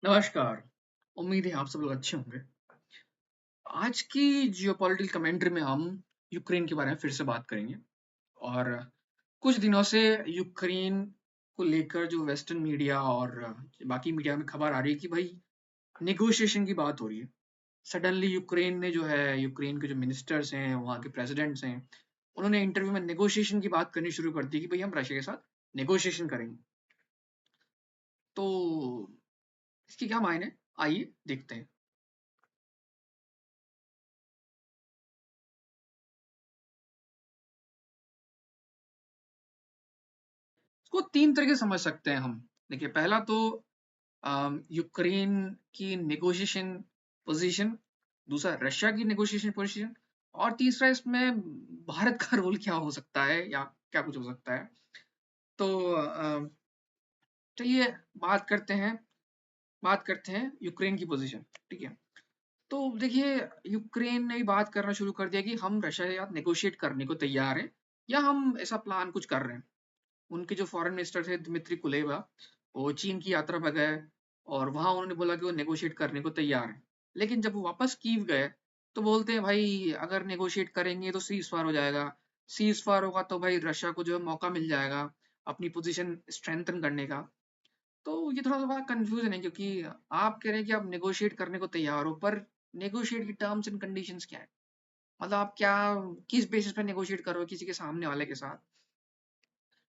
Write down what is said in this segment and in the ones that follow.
नमस्कार। उम्मीद है आप सब लोग अच्छे होंगे। आज की जियोपॉलिटिकल कमेंट्री में हम यूक्रेन के बारे में फिर से बात करेंगे और कुछ दिनों से यूक्रेन को लेकर जो वेस्टर्न मीडिया और बाकी मीडिया में खबर आ रही है कि भाई नेगोशिएशन की बात हो रही है। सडनली यूक्रेन ने जो है यूक्रेन के जो मिनिस्टर्स हैं, वहाँ के प्रेसिडेंट्स हैं, उन्होंने इंटरव्यू में नेगोशिएशन की बात करनी शुरू कर दी कि भाई हम रशिया के साथ नेगोशिएशन करेंगे। तो इसके क्या मायने, आइए देखते हैं। इसको तीन तरीके से समझ सकते हैं हम। देखिए, पहला तो यूक्रेन की नेगोशिएशन पोजीशन, दूसरा रशिया की नेगोशिएशन पोजीशन, और तीसरा इसमें भारत का रोल क्या हो सकता है या क्या कुछ हो सकता है। तो चलिए बात करते हैं यूक्रेन की पोजीशन। ठीक है। तो देखिए, यूक्रेन ने भी बात करना शुरू कर दिया कि हम रशिया के साथ नेगोशिएट करने को तैयार हैं या हम ऐसा प्लान कुछ कर रहे हैं। उनके जो फॉरेन मिनिस्टर थे दिमित्री कुलेबा, वो चीन की यात्रा पर गए और वहां उन्होंने बोला कि वो नेगोशिएट करने को तैयार है। लेकिन जब वो वापस कीव गए तो बोलते हैं भाई अगर नेगोशिएट करेंगे तो सीज फायर हो जाएगा। सीज फायर होगा तो भाई रशिया को जो है मौका मिल जाएगा अपनी पोजीशन स्ट्रेंथन करने का। तो ये थोड़ा सा कंफ्यूजन है, क्योंकि आप कह रहे हैं कि आप नेगोशिएट करने को तैयार हो, पर नेगोशिएट की टर्म्स एंड कंडीशंस क्या है? मतलब आप क्या, किस बेसिस पे नेगोशिएट करो किसी के सामने वाले के साथ?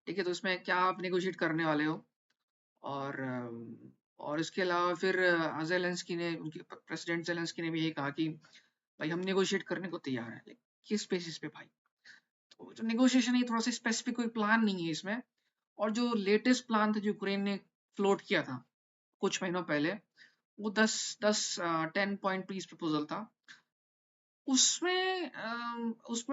ठीक है, तो इसमें क्या आप नेगोशिएट करने वाले हो? और और इसके अलावा फिर ज़ेलेंस्की ने, उनके प्रेसिडेंट ज़ेलेंस्की ने भी यही कहा कि भाई हम नेगोशिएट करने को तैयार हैं। किस बेसिस पे भाई? तो जो नेगोशिएशन है, थोड़ा सा स्पेसिफिक कोई प्लान नहीं है इसमें। और जो लेटेस्ट प्लान था जो यूक्रेन ने फ्लोट किया था कुछ महीनों पहले, वो 10 पॉइंट पीस प्रपोजल था। उसमें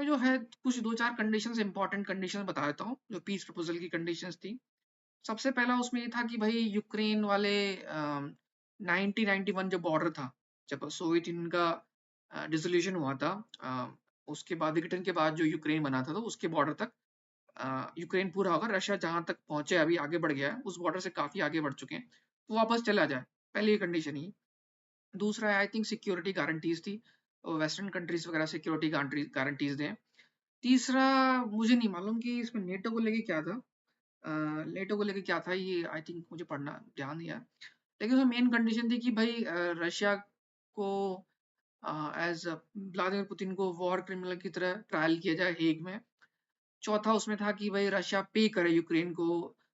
जो है कुछ दो चार कंडीशंस, इंपॉर्टेंट कंडीशंस बता देता हूँ जो पीस प्रपोजल की कंडीशंस थी। सबसे पहला उसमें ये था कि भाई यूक्रेन वाले 1991 जो बॉर्डर था, जब सोवियत यूनियन का डिसोल्यूशन हुआ था, उसके बाद विघटन के बाद जो यूक्रेन बना था, तो उसके बॉर्डर तक यूक्रेन पूरा होगा। रशिया जहां तक पहुंचे, अभी आगे बढ़ गया है, उस बॉर्डर से काफी आगे बढ़ चुके हैं, तो वापस चला जाए। पहली कंडीशन ही। दूसरा आई थिंक सिक्योरिटी गारंटीज थी, वेस्टर्न कंट्रीज वगैरह सिक्योरिटी गारंटीज दें। तीसरा मुझे नहीं मालूम कि इसमें नेटो को लेके क्या था। नेटो को लेके क्या था ये आई थिंक मुझे पढ़ना ध्यान नहीं है। लेकिन उसमें मेन कंडीशन थी कि भाई रशिया को एज व्लादिमीर पुतिन को वॉर क्रिमिनल की तरह ट्रायल किया जाए हेग में। चौथा उसमें था कि भाई रशिया पे करे यूक्रेन को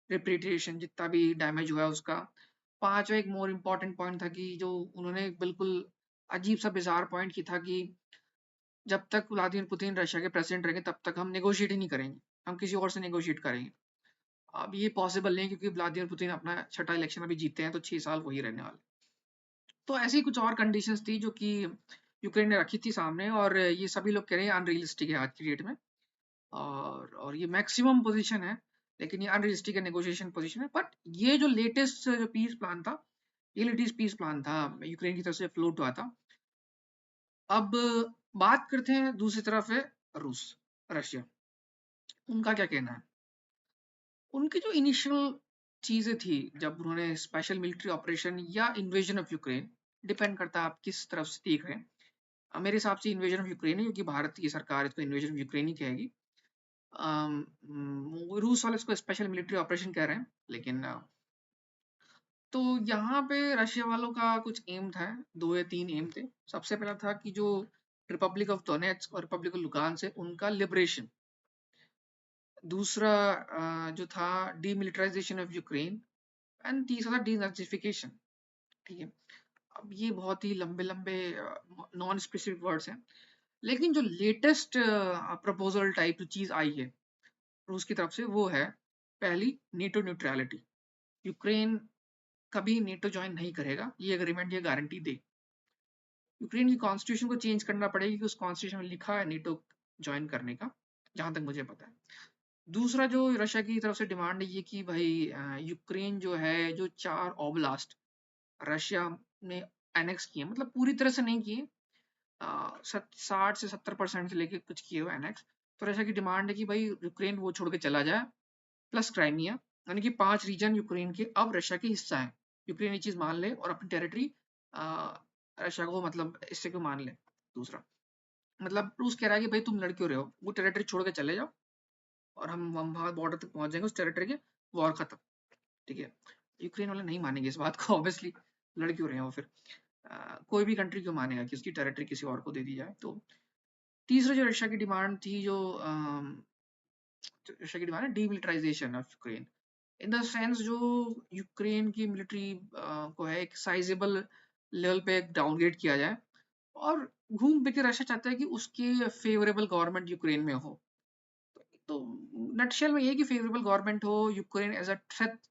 रिपेट्रिएशन, जितना भी डैमेज हुआ है उसका। पांचवा एक मोर इम्पोर्टेंट पॉइंट था कि जो उन्होंने बिल्कुल अजीब सा बिजार पॉइंट की था कि जब तक व्लादिमीर पुतिन रशिया के प्रेसिडेंट रहेंगे तब तक हम नेगोशिएट ही नहीं करेंगे, हम किसी और से नेगोशिएट करेंगे। अब ये पॉसिबल नहीं है, क्योंकि व्लादिमीर पुतिन अपना छठा इलेक्शन अभी जीते हैं, तो 6 साल वही रहने वाले। तो ऐसी कुछ और कंडीशंस थी जो कि यूक्रेन ने रखी थी सामने, और ये सभी लोग कह रहे हैं अनरियलिस्टिक है आज की डेट में। और ये मैक्सिमम पोजीशन है, लेकिन ये अनरियलिस्टिक है, नेगोशिएशन पोजीशन है। बट ये जो लेटेस्ट जो पीस प्लान था, ये लेटेस्ट पीस प्लान था, यूक्रेन की तरफ से फ्लोट हुआ था। अब बात करते हैं दूसरी तरफ है रूस, रशिया। उनका क्या कहना है? उनकी जो इनिशियल चीजें थी, जब उन्होंने स्पेशल मिलिट्री ऑपरेशन या इन्वेजन ऑफ यूक्रेन, डिपेंड करता है आप किस तरफ से देख रहे हैं। मेरे हिसाब से इन्वेजन ऑफ यूक्रेन है, क्योंकि भारत की सरकार इसको इन्वेजन ऑफ यूक्रेन ही कहेगी। रूस वाले इसको स्पेशल मिलिट्री ऑपरेशन कह रहे हैं, लेकिन तो यहाँ पे रशिया वालों का कुछ एम था, दो या तीन एम थे। सबसे पहला था कि जो रिपब्लिक ऑफ डोनेट्स्क और रिपब्लिक ऑफ लुगान्स है, उनका लिबरेशन। दूसरा जो था डीमिलिटराइजेशन ऑफ यूक्रेन। एंड तीसरा था डीनाजिफिकेशन। ठीक है। अब ये बहुत ही लंबे लंबे नॉन स्पेसिफिक वर्ड्स हैं, लेकिन जो लेटेस्ट प्रपोजल टाइप जो चीज आई है रूस की तरफ से, वो है पहली, नेटो न्यूट्रलिटी। यूक्रेन कभी नेटो ज्वाइन नहीं करेगा, ये एग्रीमेंट ये गारंटी दे। यूक्रेन की कॉन्स्टिट्यूशन को चेंज करना पड़ेगा, कि उस कॉन्स्टिट्यूशन में लिखा है नेटो ज्वाइन करने का, जहां तक मुझे पता है। दूसरा जो रशिया की तरफ से डिमांड है, ये कि भाई यूक्रेन जो है, जो 4 ओब्लास्ट रशिया ने एनेक्स किए, मतलब पूरी तरह से नहीं किए, 60 से 70% से लेके कुछ किए हुए एनेक्स। तो रशिया की डिमांड है कि भाई यूक्रेन वो छोड़ के चला जाए, प्लस क्राइमिया, यानी कि 5 रीजन यूक्रेन के अब रशिया के हिस्सा है। यूक्रेन ये चीज मान ले और अपनी टेरिटरी रशिया को मतलब इससे क्यों मान ले। दूसरा मतलब रूस कह रहा है कि भाई तुम लड़ क्यों रहे हो, वो टेरिटरी छोड़ के चले जाओ और हम वहां बॉर्डर तक पहुंच जाएंगे उस टेरिटरी के, वॉर खत्म। ठीक है, यूक्रेन वाले नहीं मानेंगे इस बात को ऑब्वियसली, लड़ क्यों रहे हैं वो फिर। कोई भी कंट्री क्यों मानेगा कि उसकी टेरिटरी किसी और को दे दी जाए। तो तीसरा जो रशिया की डिमांड थी, जो रशिया की डिमांड है demilitarisation of Ukraine, in the sense जो यूक्रेन की मिलिट्री को है एक साइजेबल लेवल पे डाउनग्रेड किया जाए, और घूम फिर के रशिया चाहता है कि उसके फेवरेबल गवर्नमेंट यूक्रेन में हो। तो नटशेल में ये कि फेवरेबल गवर्नमेंट हो, यूक्रेन एज अ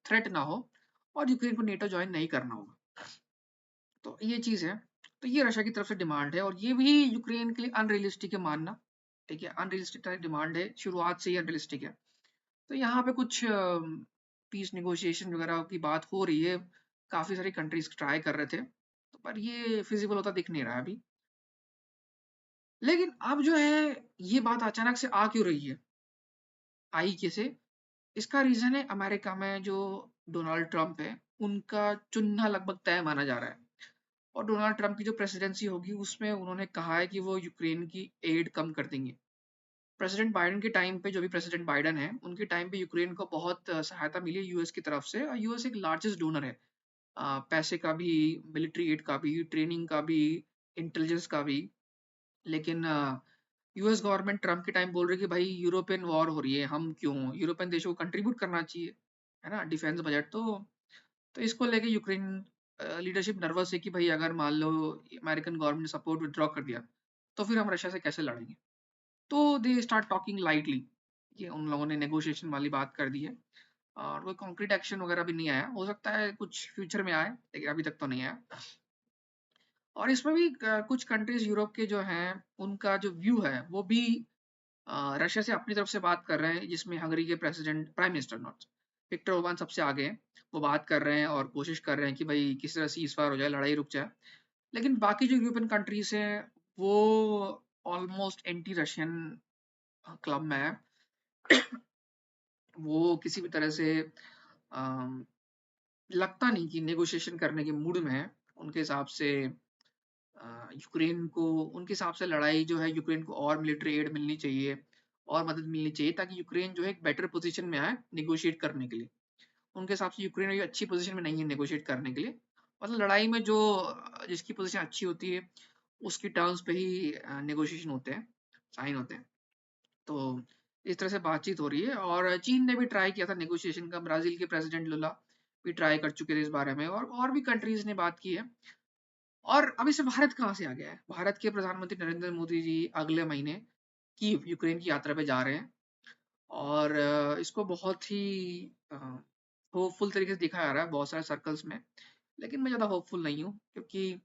थ्रेट ना हो, और यूक्रेन को नेटो ज्वाइन नहीं करना होगा। तो ये चीज है। तो ये रशिया की तरफ से डिमांड है, और ये भी यूक्रेन के लिए अनरियलिस्टिक है मानना। ठीक है, अनरियलिस्टिक डिमांड है, शुरुआत से ही अनरियलिस्टिक है। तो यहाँ पे कुछ पीस निगोशिएशन वगैरह की बात हो रही है, काफी सारी कंट्रीज ट्राई कर रहे थे, तो पर ये फिजिबल होता दिख नहीं रहा है अभी। लेकिन अब जो है ये बात अचानक से आ क्यों रही है, आई कैसे? इसका रीजन है अमेरिका में जो डोनाल्ड ट्रंप है, उनका चुनना लगभग तय माना जा रहा है। और डोनाल्ड ट्रंप की जो प्रेसिडेंसी होगी उसमें उन्होंने कहा है कि वो यूक्रेन की एड कम कर देंगे। प्रेसिडेंट बाइडेन के टाइम पे, जो भी प्रेसिडेंट बाइडेन है उनके टाइम पे यूक्रेन को बहुत सहायता मिली है यूएस की तरफ से, और यूएस एक लार्जेस्ट डोनर है, पैसे का भी, मिलिट्री एड का भी, ट्रेनिंग का भी, इंटेलिजेंस का भी। लेकिन यूएस गवर्नमेंट ट्रम्प के टाइम बोल रही है कि भाई यूरोपियन वॉर हो रही है, हम क्यों, यूरोपियन देशों को कंट्रीब्यूट करना चाहिए, है ना, डिफेंस बजट। तो इसको लेके यूक्रेन लीडरशिप नर्वस है कि भाई अगर मान लो अमेरिकन गवर्नमेंट ने सपोर्ट विड्रॉ कर दिया तो फिर हम रशिया से कैसे लड़ेंगे। तो दे स्टार्ट टॉकिंग लाइटली, ये उन लोगों ने नेगोशिएशन वाली बात कर दी है, और कोई कॉन्क्रीट एक्शन वगैरह भी नहीं आया, हो सकता है कुछ फ्यूचर में आए, लेकिन अभी तक तो नहीं आया। और इसमें भी कुछ कंट्रीज यूरोप के जो हैं उनका जो व्यू है वो भी रशिया से अपनी तरफ से बात कर रहे हैं, जिसमें हंगरी के president, prime minister not, Viktor Orban सबसे आगे हैं। वो बात कर रहे हैं और कोशिश कर रहे हैं कि भाई किस तरह सीज फायर हो जाए, लड़ाई रुक जाए। लेकिन बाकी जो यूरोपियन कंट्रीज हैं वो ऑलमोस्ट एंटी रशियन क्लब में है। वो किसी भी तरह से अम, लगता नहीं कि नेगोशिएशन करने के मूड में है। उनके हिसाब से यूक्रेन को, उनके हिसाब से लड़ाई जो है, यूक्रेन को और मिलिट्री एड मिलनी चाहिए, और मदद मिलनी चाहिए, ताकि यूक्रेन जो है एक बेटर पोजीशन में आए नेगोशिएट करने के लिए। उनके हिसाब से यूक्रेन अभी अच्छी पोजीशन में नहीं है नेगोशिएट करने के लिए। मतलब लड़ाई में जो जिसकी पोजीशन अच्छी होती है उसकी टर्म्स पे ही नेगोशिएशन होते हैं, साइन होते हैं। तो इस तरह से बातचीत हो रही है, और चीन ने भी ट्राई किया था नेगोशिएशन का, ब्राजील के प्रेसिडेंट लुला भी ट्राई कर चुके थे इस बारे में, और भी कंट्रीज ने बात की है। और अब इससे भारत कहाँ से आ गया है? भारत के प्रधानमंत्री नरेंद्र मोदी जी अगले महीने कीव, यूक्रेन की यात्रा पे जा रहे हैं, और इसको बहुत ही होपफुल तरीके से देखा जा रहा है बहुत सारे सर्कल्स में। लेकिन मैं ज़्यादा होपफुल नहीं हूँ, क्योंकि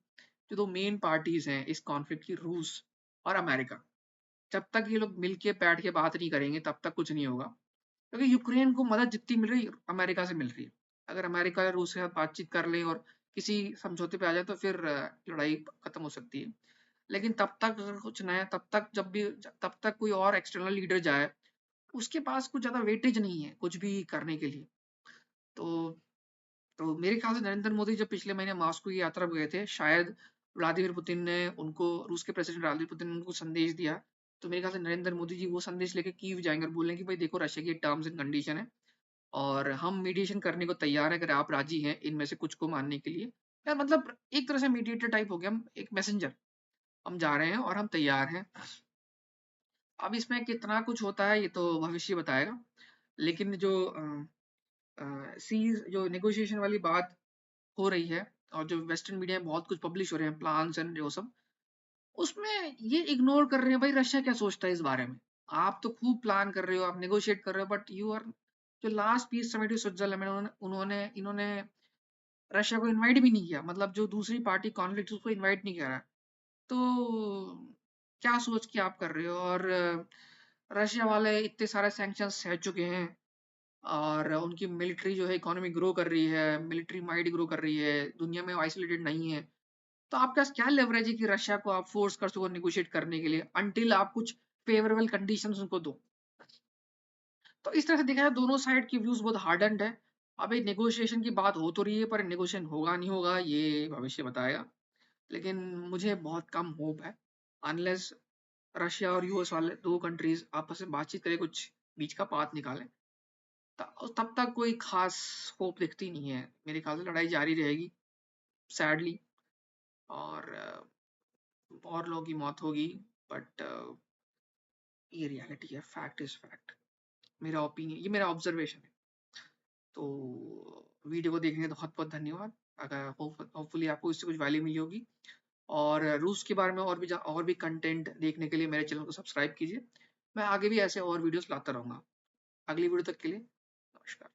जो दो मेन पार्टीज हैं इस कॉन्फ्लिक्ट की, रूस और अमेरिका, जब तक ये लोग मिलके बैठ के बात नहीं करेंगे तब तक कुछ नहीं होगा। क्योंकि यूक्रेन को मदद जितनी मिल रही है अमेरिका से मिल रही है। अगर अमेरिका या रूस के साथ बातचीत कर ले और किसी समझौते पे आ जाए तो फिर लड़ाई खत्म हो सकती है। लेकिन तब तक अगर कुछ नया, तब तक कोई और एक्सटर्नल लीडर जाए, उसके पास कुछ ज्यादा वेटेज नहीं है कुछ भी करने के लिए। तो मेरे ख्याल से नरेंद्र मोदी जब पिछले महीने मॉस्को की यात्रा पे गए थे, शायद व्लादिमीर पुतिन ने उनको, रूस के प्रेसिडेंट व्लादिमीर पुतिन ने उनको संदेश दिया। तो मेरे ख्याल से नरेंद्र मोदी जी वो संदेश लेके कीव जाएंगे और बोलेंगे कि भाई देखो रशिया की टर्म्स एंड कंडीशन है, और हम मीडिएशन करने को तैयार हैं अगर आप राजी हैं इनमें से कुछ को मानने के लिए। यार मतलब एक तरह से मीडिएटर टाइप हो गया, हम एक मैसेंजर, हम जा रहे हैं और हम तैयार हैं। अब इसमें कितना कुछ होता है ये तो भविष्य बताएगा। लेकिन जो सीज, जो नेगोशिएशन वाली बात हो रही है, और जो वेस्टर्न मीडिया में बहुत कुछ पब्लिश हो रहे हैं प्लान्स एंड जो सब, उसमें ये इग्नोर कर रहे हैं भाई रशिया क्या सोचता है इस बारे में। आप तो खूब प्लान कर रहे हो, आप नेगोशिएट कर रहे हो, बट यू आर, जो लास्ट पीस समिट हुई स्विट्जरलैंड में, उन्होंने इन्होंने रशिया को इनवाइट भी नहीं किया, मतलब जो दूसरी पार्टी कॉन्फ्लिक्ट उसको इनवाइट नहीं करा। तो क्या सोच के आप कर रहे हो? और रशिया वाले इतने सारे सैंक्शंस सह चुके हैं, और उनकी मिलिट्री जो है इकोनॉमी ग्रो कर रही है, मिलिट्री माइट ग्रो कर रही है, दुनिया में आइसोलेटेड नहीं है। तो आपके पास क्या लेवरेज है कि रशिया को आप फोर्स कर सको निगोशिएट करने के लिए, अंटिल आप कुछ फेवरेबल कंडीशंस उनको दो। तो इस तरह से देखा जाए दोनों साइड की व्यूज बहुत हार्डन्ड है। अभी नेगोशिएशन की बात हो तो रही है, पर नेगोशिएशन होगा नहीं होगा ये भविष्य बताएगा। लेकिन मुझे बहुत कम होप है, अनलेस रशिया और यूएस वाले 2 कंट्रीज आपस में बातचीत करके कुछ बीच का पाथ निकालें। तब तक कोई खास होप दिखती नहीं है। मेरे ख्याल से लड़ाई जारी रहेगी, सैडली, और और लोगों की मौत होगी, बट ये रियलिटी है, फैक्ट इज फैक्ट। मेरा ओपिनियन, ये मेरा ऑब्जर्वेशन है। तो वीडियो को देखने का बहुत बहुत धन्यवाद। अगर होपफुली आपको इससे कुछ वैल्यू मिली होगी, और रूस के बारे में और भी कंटेंट देखने के लिए मेरे चैनल को सब्सक्राइब कीजिए। मैं आगे भी ऐसे और वीडियोस लाता रहूंगा। अगली वीडियो तक के लिए नमस्कार।